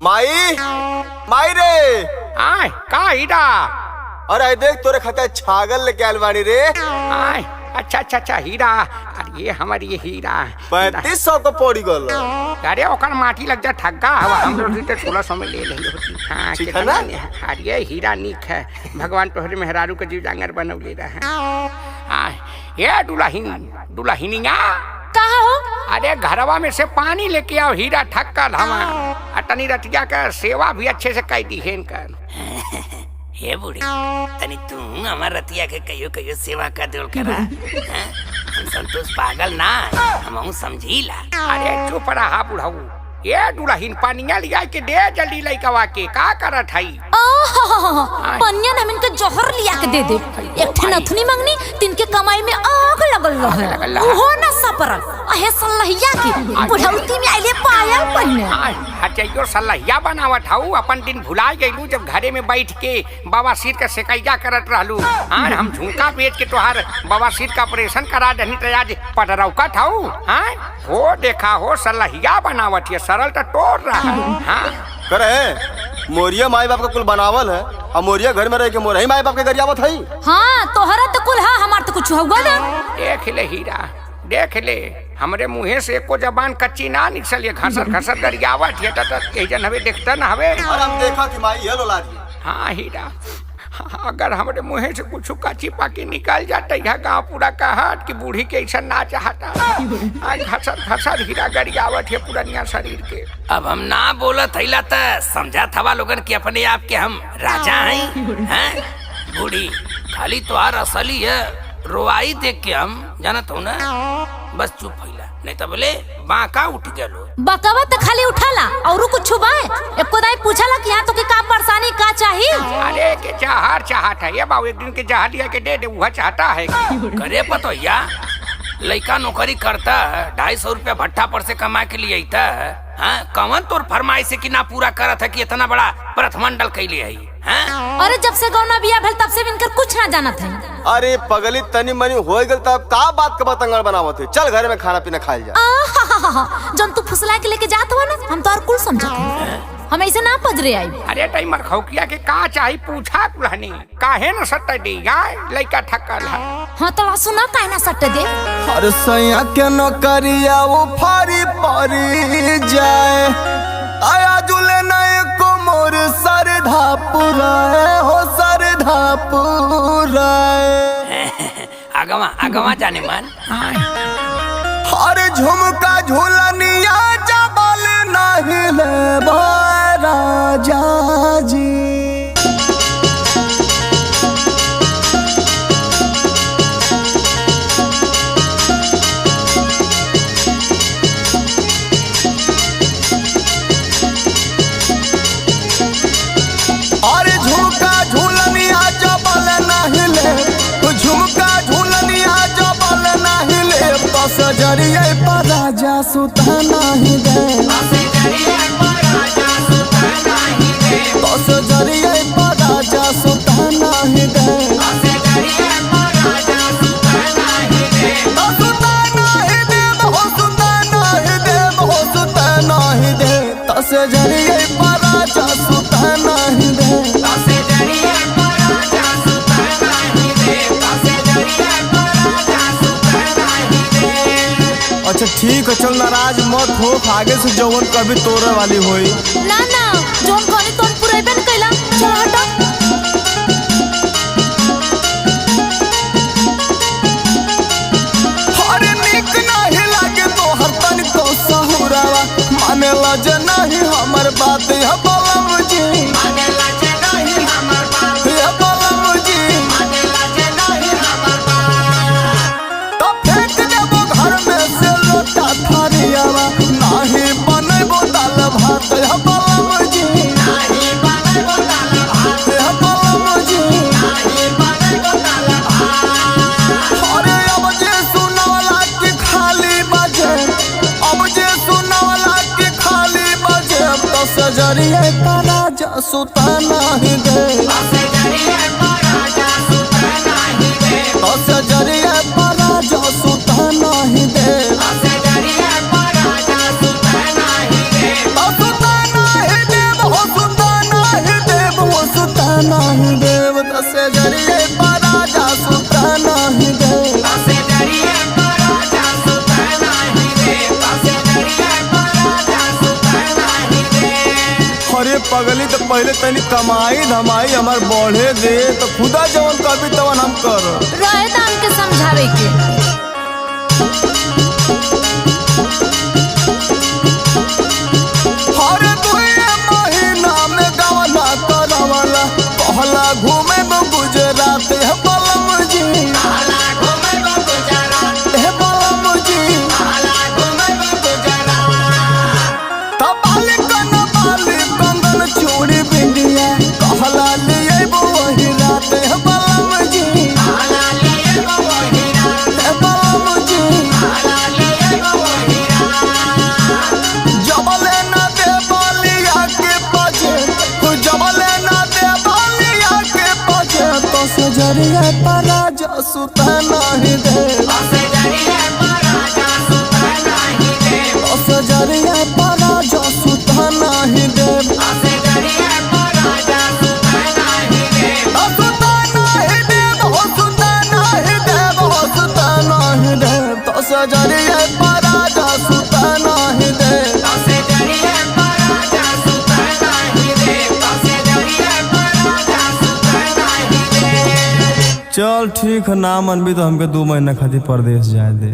माई माई रे आय का हीरा। अरे देख तोरे खाते छागल लेके आयल बानी रे। आय अच्छा हीरा। अरे ये हमारी ये हीरा 3500 को पड़ी गल। अरे ओकर माटी लग जा ठग्गा हवा हम लोग 1600 में ले लेंगे। हाँ ठीक है ना? अरे ये हीरा नीक है। भगवान तोहरे मेहरारू के जीव जांगर बनौले रहे। ये दुल्हनिया कहा हो? अरे घरवा में से पानी लेके आओ, हीरा ठक्कल हम तनी रतिया का सेवा भी अच्छे से कई दी कर। हे बूढ़ी तनी तू हमार रतिया के कहियो सेवा कर देल करा। हम संतोष पागल ना हम समझीला। अरे चुप रहा बुढ़ऊ। ये दुल्हन पानिया लिया के दे जल्दी लइकवा के का करत हई। पनिया हम इनके जहर लिया के दे दे। एक ठे नथुनी मंगनी तिनके कमाई में आग लगल रहे। ओहो न सपरल अहे सल्लहिया की बुढ़ौती में आइले पायल पहने। हचैयो सल्लहिया बनावत हऊ। अपन दिन भुला गइलू जब घरे में बैठ के बाबा सिर का सेकैया करत रहलू। हां हम झुमका बेच के तोहार बाबा सिर का ऑपरेशन करा दनी त आज पटरौकत हऊ। हां हो देखा हो सल्लहिया बनावत है, सरल तो तोड़ रहा है। हाँ करे मोरिया माई बाप का कुल बनावल है और मोरिया घर में रह के मोरही माई बाप के गरियावत हई। हाँ तोहरा तो कुल है, हमार तो कुछ हुआ ना। देख ले हीरा देख ले, हमरे मुँहे से एको जबान कच्ची ना निकल। ये घसर गरियावत है तो जन हवे देखता ना हवे। और हम देखा कि माई ये लोला दी। हाँ हीरा अगर हमारे मुँह से कुछ काची पाकी निकल जाता है गाँव पूरा कहत कि बूढ़ी के ऐसा ना चाहता। घसर हीरा गरियावत है पुरानिया शरीर के। अब हम ना बोलत हईला त समझा थवा लोगन के अपने आप के हम राजा हैं। बूढ़ी खाली तोहार असली है रोवाई देख के हम जानत हो ना, बस चुप हईला नहीं तो बोले बांका उठ गलो। बकवा तो खाली उठाला और कुछ छुबाए एको दाई पूछला कि यहाँ तो के का परेशानी का चाहिए। अरे के जहर चाहता है ये बाबू, एक दिन के जहर लिया के दे वह चाहता है। करे पतोया लइका नौकरी करता 250 रुपया भट्टा पर से कमा के लिए था। हाँ कवन तोर फरमाइश से कि ना पूरा करत है कि इतना बड़ा प्रथमंडल कैले है। अरे जब से गौना बिया भेल तब से इनकर कुछ ना जानत है। अरे पगली तनी मनी हो गल तब का बात के बतंगड़ बनावत है। चल घर में खाना पीना खाइल जा। जब तू फुसला के लेके जात हो ना हम तो और कुल समझत हम ऐसे ना पजरे आई। अरे तई मरखौकिया के का चाही पूछा कुलहनी काहे न सट दे गाय लइका ठक्कल है। हाँ तो सुना काहे ना सट दे। अरे सैया के नौकरिया वो फारी परी जाए आया जुले नए को मोर सरधा पुराए हो सरधा पुराए। आगवा जाने मन। अरे झुमका झूलनिया जबल नहीं ले राजा जी। अरे झुमका झूलनिया जबल नहीं ले, झुमका झूलनिया जबल नहीं ले। बस जरिए पर राजा सुता नहीं दे। बस जरिए पर राजा सुता नहीं दे। तो सुता नहीं दे। बहु सुता नहीं दे। बहु सुता नहीं दे। तो से जरिए पर राजा सुता नहीं दे। अच्छा ठीक है चल नाराज मत हो, आगे से जवन कभी तोरे वाली होई। ना ना जोन कोनी तोन पुरेबे न कैला। चल हटा। अरे निक नहीं लागे तो हर तन को सहुरावा मानेला जे नहीं हमर बात है बलम जी। मानेला जे नहीं हमर बात है बलम जी। मानेला जे नहीं हमर बात तो फेंक देबो घर में से लोटा थारियावा। नहीं बनेबो दाल भात है बलम जी। नहीं बनेबो दाल भात है बलम जी। नहीं बनेबो दाल भात। अरे अब जे सुनावला की खाली बजे, अब जे सुनावला की खाली बजे। तो सजरिए पर राजा सुता नहीं दे। तो सजरिए पर राजा सुता नहीं दे। तो सजरिए पर राजा सुता नहीं दे। तो सुता नहीं दे। सजरिए पर राजा सुता नहीं दे। अरे पगली तो पहले तनी कमाई धमाई हमार बढ़े दे तो खुदा जवन कभी तवन हम कर रहे दान के समझावे के। हर दुए महीना में गवना करवला कहला घूमे में गुजरात है बलम जी। हे बलम जी तबाली कनबाली कंगन चूड़ी बिंदिया कहला लिए वही रात है बलम जी। हे बलम जी जबले ना दे बालिया के बजे जबले ना दे बालिया के बजे तो सजरिया पर राजा सुता नहीं दे। तो सजरिया पर राजा सुता नहीं दे। हो सुता नहीं दे। हो सुता नहीं दे। हो सुता नहीं दे। तो सजरिया पर राजा सुता नहीं दे। चल ठीक है ना मनबी तो हमके 2 महीना खातिर परदेश जाए दे।